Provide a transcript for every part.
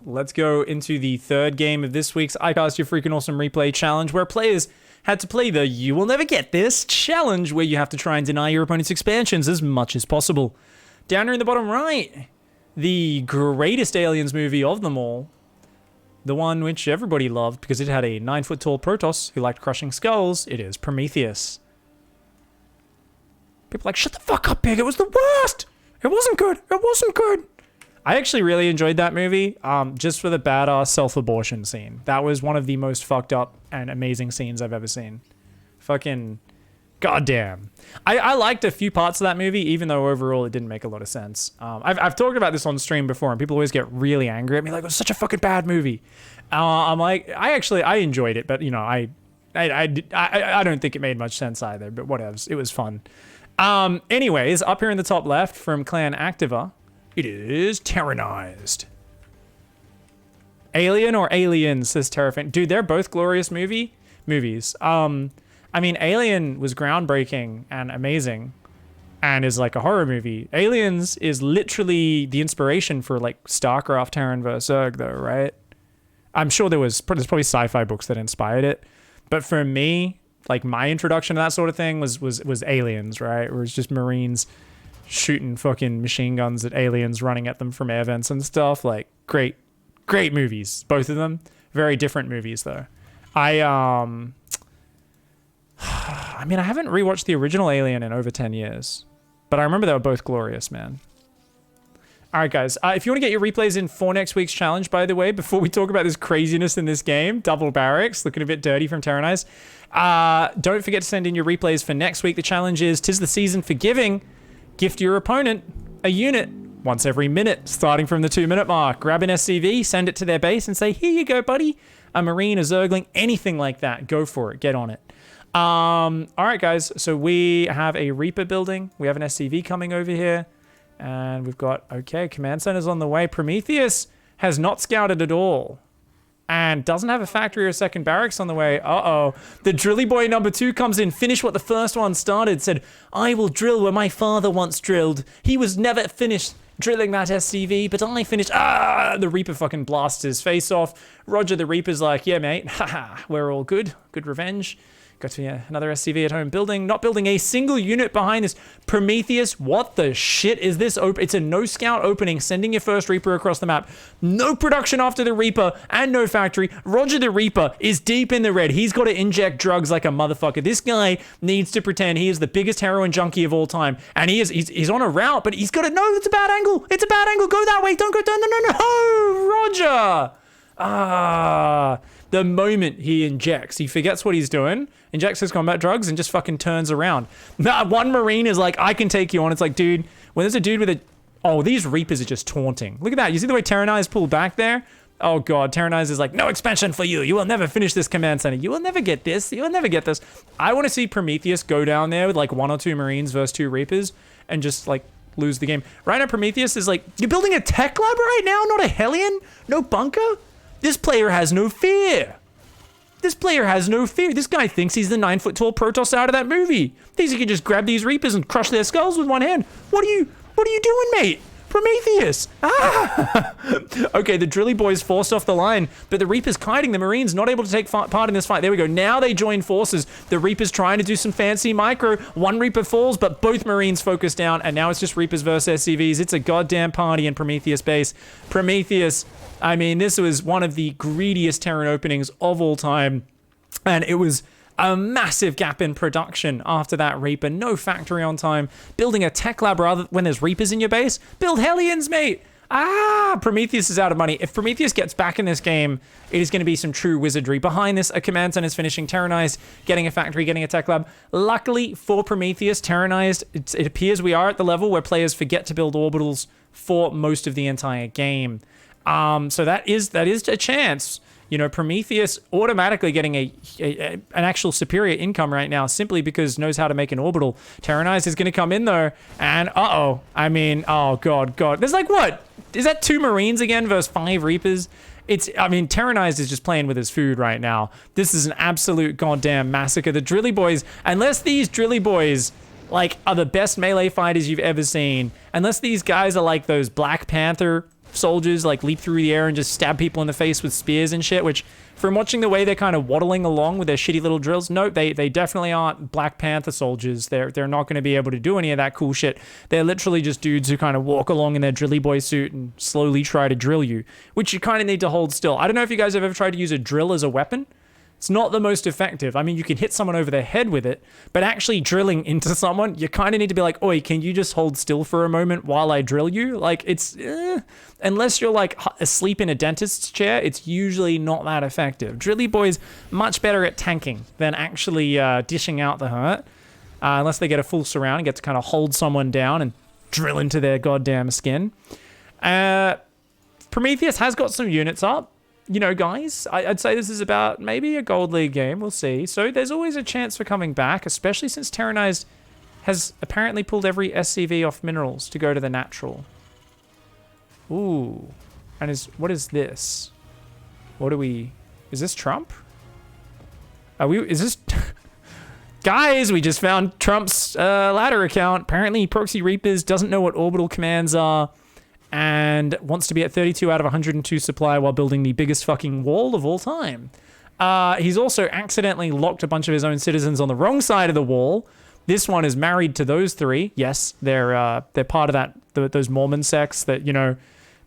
let's go into the third game of this week's iCast Your Freaking Awesome Replay Challenge, where players had to play the You Will Never Get This challenge, where you have to try and deny your opponent's expansions as much as possible. Down here in the bottom right, the greatest Aliens movie of them all, the one which everybody loved because it had a 9-foot-tall Protoss who liked crushing skulls, it is Prometheus. People are like, shut the fuck up, Pig, it was the worst! It wasn't good, it wasn't good! I actually really enjoyed that movie, just for the badass self-abortion scene. That was one of the most fucked up and amazing scenes I've ever seen. Fucking goddamn. I liked a few parts of that movie, even though overall it didn't make a lot of sense. I've talked about this on stream before, and people always get really angry at me, like, it was such a fucking bad movie. I'm like, I enjoyed it, but, you know, I don't think it made much sense either, but whatevs. It was fun. Anyways, up here in the top left from Clan Activa, it is Tyrannized. Alien or Aliens, says Terrafin. Dude, they're both glorious movies. I mean, Alien was groundbreaking and amazing and is like a horror movie. Aliens is literally the inspiration for like StarCraft, Terran vs. Zerg though, right? I'm sure there's probably sci-fi books that inspired it. But for me, like my introduction to that sort of thing was Aliens, right? Where it's just Marines shooting fucking machine guns at aliens, running at them from air vents and stuff. Like great movies, both of them. Very different movies though. I mean, I haven't rewatched the original Alien in over 10 years, but I remember they were both glorious, man. All right, guys, if you want to get your replays in for next week's challenge, by the way, before we talk about this craziness in this game, double barracks, looking a bit dirty from Tyrannized, don't forget to send in your replays for next week. The challenge is, 'tis the season for giving. Gift your opponent a unit once every minute, starting from the 2-minute mark. Grab an SCV, send it to their base, and say, here you go, buddy. A Marine, a Zergling, anything like that. Go for it. Get on it. All right, guys. So we have a Reaper building. We have an SCV coming over here. And we've got, okay, command center's on the way. Prometheus has not scouted at all. And doesn't have a factory or a second barracks on the way. Uh-oh. The Drilly Boy number 2 comes in, finished what the first one started, said, I will drill where my father once drilled. He was never finished drilling that SCV, but I finished. The Reaper fucking blasts his face off. Roger the Reaper's like, yeah, mate. Haha, we're all good. Good revenge. Got to another SCV at home building. Not building a single unit behind this. Prometheus, what the shit is this? It's a no scout opening, sending your first Reaper across the map. No production after the Reaper and no factory. Roger the Reaper is deep in the red. He's got to inject drugs like a motherfucker. This guy needs to pretend he is the biggest heroin junkie of all time. And he's on a route, but he's got to know it's a bad angle. It's a bad angle. Go that way. Don't go down. No. Roger. The moment he injects, he forgets what he's doing, injects his combat drugs, and just fucking turns around. One Marine is like, I can take you on. It's like, dude, when there's a dude with a... Oh, these Reapers are just taunting. Look at that. You see the way Tyrannized pulled back there? Oh, God. Tyrannized is like, no expansion for you. You will never finish this command center. You will never get this. You will never get this. I want to see Prometheus go down there with like 1 or 2 Marines versus 2 Reapers and just like lose the game. Right now, Prometheus is like, you're building a tech lab right now? Not a Hellion? No bunker? This player has no fear. This player has no fear. This guy thinks he's the 9-foot-tall Protoss out of that movie. Thinks he can just grab these Reapers and crush their skulls with one hand. What are you doing, mate? Prometheus. Okay, the Drilly Boys forced off the line, but the Reaper's kiting the Marines, not able to take part in this fight. There we go. Now they join forces. The Reaper's trying to do some fancy micro. One Reaper falls, but both Marines focus down, and now it's just Reapers versus SCVs. It's a goddamn party in Prometheus base. Prometheus, I mean, this was one of the greediest Terran openings of all time, and it was a massive gap in production after that Reaper. No factory on time. Building a tech lab rather when there's Reapers in your base. Build Hellions, mate. Prometheus is out of money. If Prometheus gets back in this game, it is going to be some true wizardry. Behind this, a command center is finishing. Tyrannized, getting a factory, getting a tech lab. Luckily for Prometheus, Tyrannized, it appears we are at the level where players forget to build orbitals for most of the entire game. So that is a chance. You know, Prometheus automatically getting an actual superior income right now simply because knows how to make an orbital. Tyrannized is going to come in though, and I mean, oh god. There's like, what? Is that 2 Marines again versus 5 Reapers? I mean, Tyrannized is just playing with his food right now. This is an absolute goddamn massacre. The Drilly Boys, unless these Drilly Boys like are the best melee fighters you've ever seen, unless these guys are like those Black Panther soldiers like leap through the air and just stab people in the face with spears and shit, which from watching the way they're kind of waddling along with their shitty little drills, no, they definitely aren't Black Panther soldiers. They're not going to be able to do any of that cool shit. They're literally just dudes who kind of walk along in their drilly boy suit and slowly try to drill you, which you kind of need to hold still. I don't know if you guys have ever tried to use a drill as a weapon. It's not the most effective. I mean, you can hit someone over the head with it, but actually drilling into someone, you kind of need to be like, oi, can you just hold still for a moment while I drill you? Like, it's, unless you're like asleep in a dentist's chair, it's usually not that effective. Drilly boy's much better at tanking than actually dishing out the hurt, unless they get a full surround and get to kind of hold someone down and drill into their goddamn skin. Prometheus has got some units up. You know, guys, I'd say this is about maybe a Gold League game. We'll see. So there's always a chance for coming back, especially since Terranized has apparently pulled every SCV off minerals to go to the natural. Ooh. And what is this? What are we... Is this Trump? Is this... Guys, we just found Trump's ladder account. Apparently, Proxy Reapers doesn't know what orbital commands are and wants to be at 32 out of 102 supply while building the biggest fucking wall of all time. He's also accidentally locked a bunch of his own citizens on the wrong side of the wall. This one is married to those three. Yes, they're part of those Mormon sects that, you know,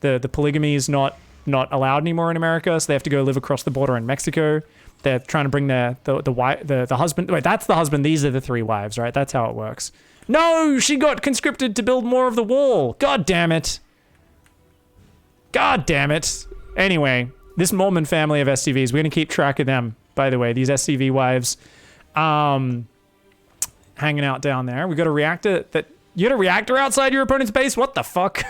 the polygamy is not allowed anymore in America, so they have to go live across the border in Mexico. They're trying to bring the husband. Wait, that's the husband. These are the three wives, right? That's how it works. No, she got conscripted to build more of the wall. God damn it. God damn it. Anyway, this Mormon family of SCVs, we're going to keep track of them, by the way. These SCV wives hanging out down there. We got a reactor that... You got a reactor outside your opponent's base? What the fuck?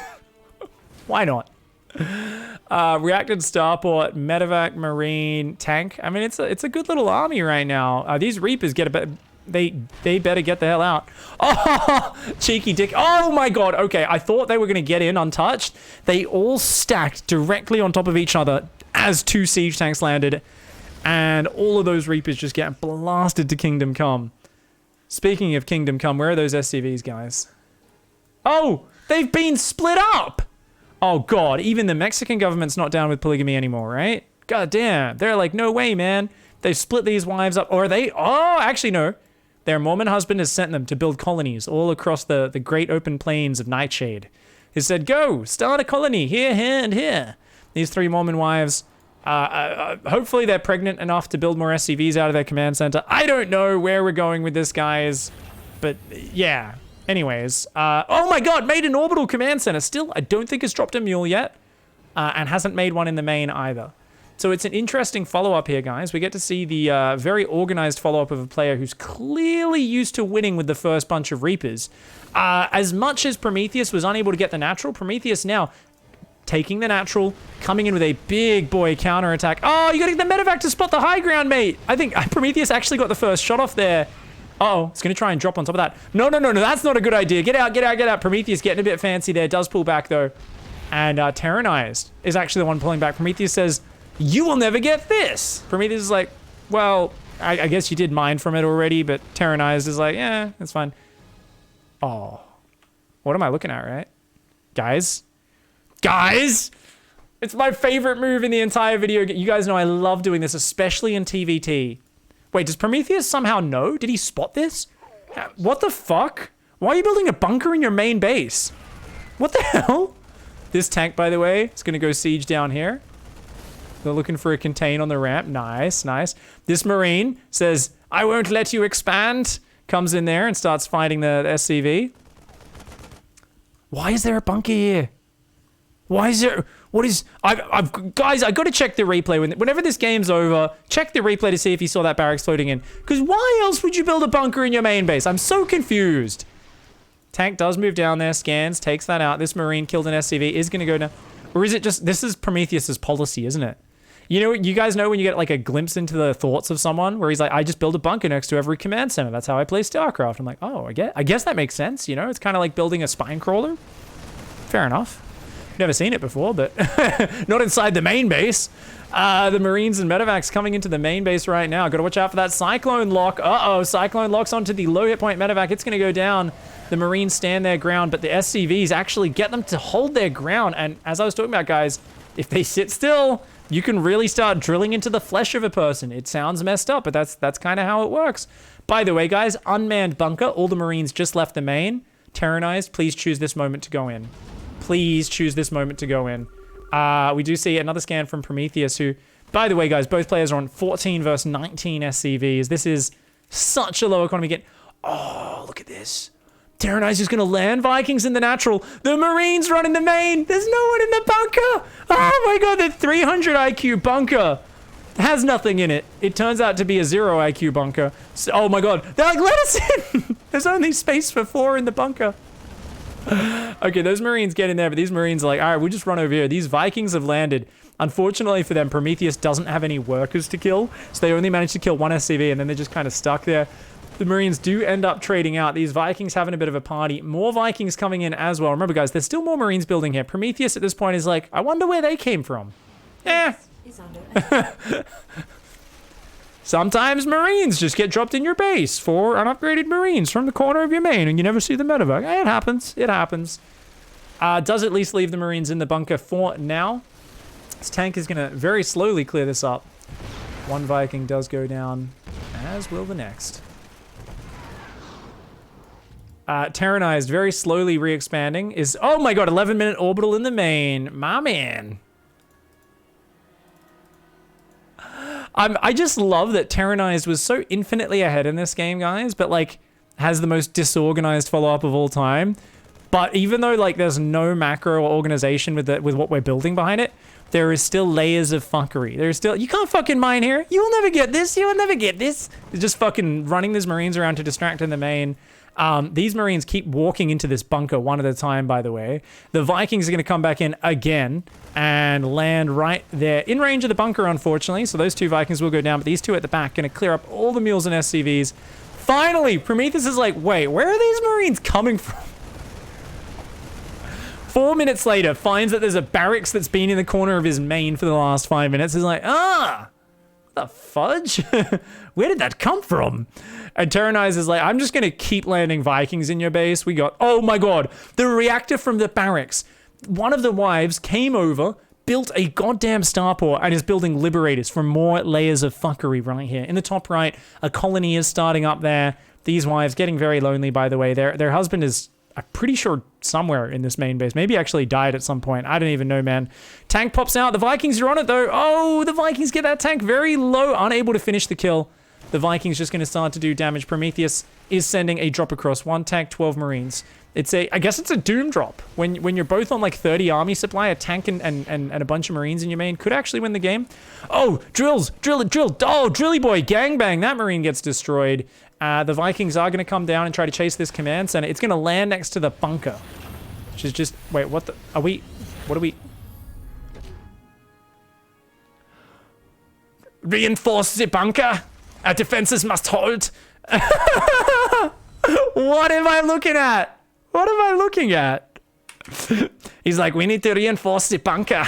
Why not? Reacted starport, medevac, marine, tank. I mean, it's a good little army right now. These Reapers get a bit... They better get the hell out. Oh, cheeky dick. Oh my god. Okay, I thought they were going to get in untouched. They all stacked directly on top of each other as two siege tanks landed. And all of those Reapers just get blasted to Kingdom Come. Speaking of Kingdom Come, where are those SCVs, guys? Oh, they've been split up. Oh god, even the Mexican government's not down with polygamy anymore, right? God damn. They're like, no way, man. They've split these wives up. Or are they? Oh, actually, no. Their Mormon husband has sent them to build colonies all across the great open plains of Nightshade. He said, go, start a colony here, here, and here. These three Mormon wives, hopefully they're pregnant enough to build more SCVs out of their command center. I don't know where we're going with this, guys. But, yeah. Anyways. Oh my god, made an orbital command center. Still, I don't think it's dropped a mule yet. And hasn't made one in the main either. So it's an interesting follow-up here, guys. We get to see the very organized follow-up of a player who's clearly used to winning with the first bunch of Reapers. As much as Prometheus was unable to get the natural, Prometheus now taking the natural, coming in with a big boy counterattack. Oh, you gotta get the medevac to spot the high ground, mate. I think Prometheus actually got the first shot off there. Uh-oh, it's gonna try and drop on top of that. No, that's not a good idea. Get out, get out, get out. Prometheus getting a bit fancy there, does pull back though. And Terranized is actually the one pulling back. Prometheus says, you will never get this. Prometheus is like, well, I guess you did mine from it already, but Terranized is like, yeah, that's fine. Oh, what am I looking at, right? Guys? It's my favorite move in the entire video. You guys know I love doing this, especially in TVT. Wait, does Prometheus somehow know? Did he spot this? What the fuck? Why are you building a bunker in your main base? What the hell? This tank, by the way, is going to go siege down here. They're looking for a contain on the ramp. Nice, nice. This Marine says, I won't let you expand. Comes in there and starts fighting the SCV. Why is there a bunker here? Why is there... What is... Guys, I got to check the replay. Whenever this game's over, check the replay to see if you saw that barracks floating in. Because why else would you build a bunker in your main base? I'm so confused. Tank does move down there, scans, takes that out. This Marine killed an SCV, is going to go down. Or is it just... This is Prometheus's policy, isn't it? You know, you guys know when you get like a glimpse into the thoughts of someone where he's like, I just build a bunker next to every command center. That's how I play StarCraft. I'm like, oh, I guess that makes sense. You know, it's kind of like building a spine crawler. Fair enough. Never seen it before, but not inside the main base. The Marines and medevacs coming into the main base right now. Got to watch out for that Cyclone lock. Uh-oh, Cyclone locks onto the low hit point medevac. It's going to go down. The Marines stand their ground, but the SCVs actually get them to hold their ground. And as I was talking about, guys, if they sit still, you can really start drilling into the flesh of a person. It sounds messed up, but that's kind of how it works. By the way, guys, unmanned bunker. All the Marines just left the main. Terranized, please choose this moment to go in. Please choose this moment to go in. We do see another scan from Prometheus, who, by the way, guys, both players are on 14 versus 19 SCVs. This is such a low economy get. Oh, look at this. Terranized is going to land Vikings in the natural. The Marines running the main. There's no one in the bunker. Oh my god, the 300 IQ bunker has nothing in it. It turns out to be a 0 IQ bunker. So, oh my god, they're like, let us in. There's only space for 4 in the bunker. Okay, those Marines get in there, but these Marines are like, all right, we'll just run over here. These Vikings have landed. Unfortunately for them, Prometheus doesn't have any workers to kill, so they only managed to kill 1 SCV, and then they're just kind of stuck there. The Marines do end up trading out. These Vikings having a bit of a party. More Vikings coming in as well. Remember, guys, there's still more Marines building here. Prometheus at this point is like, I wonder where they came from. Eh. Sometimes Marines just get dropped in your base for unupgraded Marines from the corner of your main, and you never see the medevac. It happens. It happens. Does at least leave the Marines in the bunker for now. This tank is going to very slowly clear this up. 1 Viking does go down, as will the next. Terranized, very slowly re-expanding, is, oh my god, 11-minute orbital in the main. My man. I just love that Terranized was so infinitely ahead in this game, guys, but, like, has the most disorganized follow-up of all time. But even though, like, there's no macro or organization with what we're building behind it, there is still layers of fuckery. There's still, you can't fucking mine here. You will never get this. You will never get this. It's just fucking running these Marines around to distract in the main. These Marines keep walking into this bunker one at a time, by the way. The Vikings are going to come back in again and land right there in range of the bunker, unfortunately. So those 2 Vikings will go down, but these 2 at the back going to clear up all the mules and SCVs. Finally, Prometheus is like, wait, where are these Marines coming from? 4 minutes later, finds that there's a barracks that's been in the corner of his main for the last 5 minutes. He's like, what the fudge? Where did that come from? And Terranize is like, I'm just going to keep landing Vikings in your base. We got, oh my god, the reactor from the barracks. One of the wives came over, built a goddamn starport, and is building liberators for more layers of fuckery right here. In the top right, a colony is starting up there. These wives getting very lonely, by the way. Their husband is, I'm pretty sure, somewhere in this main base. Maybe actually died at some point. I don't even know, man. Tank pops out. The Vikings are on it, though. Oh, the Vikings get that tank very low, unable to finish the kill. The Vikings just going to start to do damage. Prometheus is sending a drop across. 1 tank, 12 Marines. It's a, I guess it's a doom drop. When you're both on like 30 army supply, a tank and a bunch of Marines in your main could actually win the game. Oh, drills, drill. Oh, drilly boy, gangbang. That Marine gets destroyed. The Vikings are going to come down and try to chase this command center. It's going to land next to the bunker. Which is just, wait, what the, what are we? Reinforce the bunker. Our defenses must hold. What am I looking at? What am I looking at? He's like, we need to reinforce the bunker.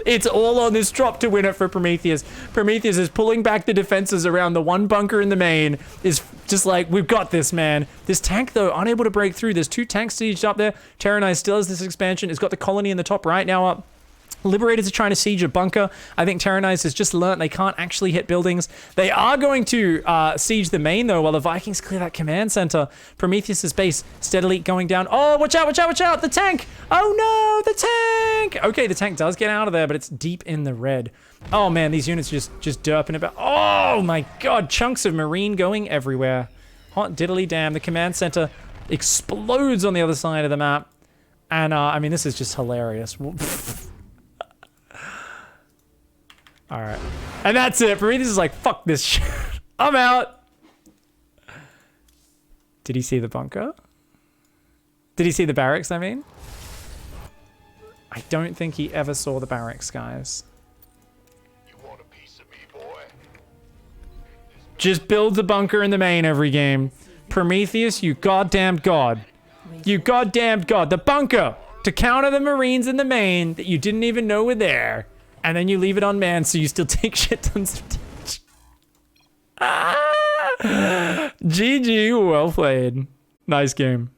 It's all on this drop to win it for Prometheus. Prometheus is pulling back the defenses around the 1 bunker in the main. Is just like, we've got this, man. This tank, though, unable to break through. There's 2 tanks sieged up there. Terranize still has this expansion. It's got the colony in the top right now up. Liberators are trying to siege a bunker. I think Terranize has just learnt they can't actually hit buildings. They are going to siege the main, though, while the Vikings clear that command center. Prometheus's base steadily going down. Oh, watch out, watch out, watch out! The tank! Oh no, the tank! Okay, the tank does get out of there, but it's deep in the red. Oh man, these units just derping about. Oh my god, chunks of Marine going everywhere. Hot diddly damn, the command center explodes on the other side of the map. And I mean, this is just hilarious. All right. And that's it. Prometheus is like, fuck this shit. I'm out. Did he see the bunker? Did he see the barracks, I mean? I don't think he ever saw the barracks, guys. You want a piece of me, boy? Just build the bunker in the main every game. Prometheus, you goddamn god. You goddamn god. The bunker! to counter the Marines in the main that you didn't even know were there. And then you leave it unmanned so you still take shit tons of damage. GG, well played. Nice game.